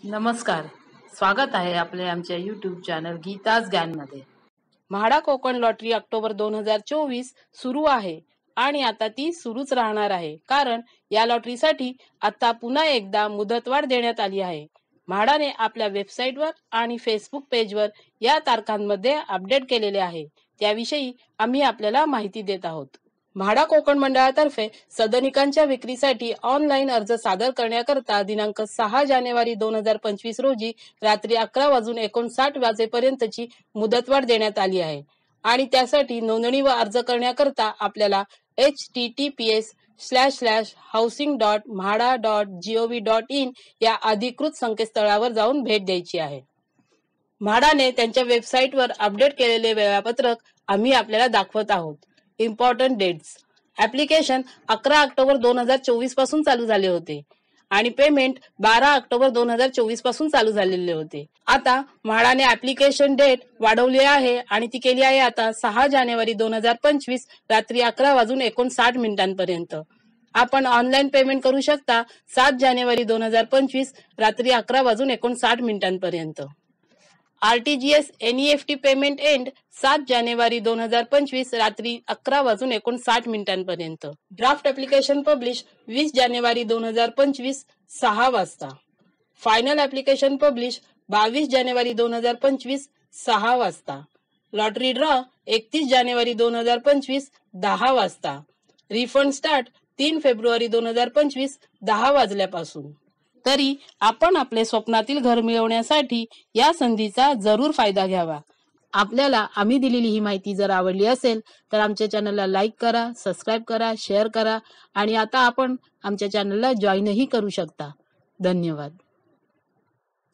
नमस्कार, स्वागत आहे आपले आमच्या YouTube चॅनल गीताज ज्ञानमध्ये। म्हाडा कोकण लॉटरी ऑक्टोबर 2024 सुरू आहे आणि आता ती सुरूच राहणार आहे, कारण या लॉटरीसाठी आता पुन्हा एकदा मुदतवाढ देण्यात आली आहे। म्हाडाने आपल्या वेबसाईटवर आणि फेसबुक पेजवर या तारखांमध्ये अपडेट केलेले आहे, त्याविषयी आम्ही आपल्याला माहिती देत आहोत। म्हाडा कोकण मंडळातर्फे सदनिकांच्या विक्रीसाठी ऑनलाईन अर्ज सादर करण्याकरता दिनांक 6 जानेवारी 2025 रोजी रात्री 11:59 वाजेपर्यंतची मुदतवाढ देण्यात आली आहे आणि त्यासाठी नोंदणी व अर्ज करण्याकरता आपल्याला https://housing.mhada.gov.in या अधिकृत संकेतस्थळावर जाऊन भेट द्यायची आहे। म्हाडाने त्यांच्या वेबसाईटवर अपडेट केलेले वेळापत्रक आम्ही आपल्याला दाखवत आहोत। Important dates. ऍप्लिकेशन 11 ऑक्टोबर 2024 पासून चालू झाले होते आणि पेमेंट 12 ऑक्टोबर 2024 पासून चालू झालेले होते। आता म्हाडाने ऍप्लिकेशन डेट वाढवली आहे आणि ती केली आहे आता 6 जानेवारी 2025 रात्री 11:59 पर्यंत। आपण ऑनलाईन पेमेंट करू शकता 7 जानेवारी 2025 रात्री 11:59 पर्यंत। RTGS NEFT पेमेंट एंड 7 जानेवारी 2025 रात्री 11:59 पर्यंत। ड्राफ्ट ऍप्लिकेशन पब्लिश 20 जानेवारी 2025 6 वाजता। फायनल ऍप्लिकेशन पब्लिश 22 जानेवारी 2025 6 वाजता। लॉटरी ड्रॉ 31 जानेवारी 2025 10 वाजता। रिफंड स्टार्ट 3 फेब्रुवारी 2025 10 वाजल्यापासून। तरी आपण आपले स्वप्नातील घर मिळवण्यासाठी या संधीचा जरूर फायदा घ्यावा। आपल्याला आम्ही दिलेली ही माहिती जर आवडली असेल तर आमच्या चॅनलला लाईक करा, सबस्क्राईब करा, शेअर करा आणि आता आपण आमच्या चॅनलला जॉईनही करू शकता। धन्यवाद।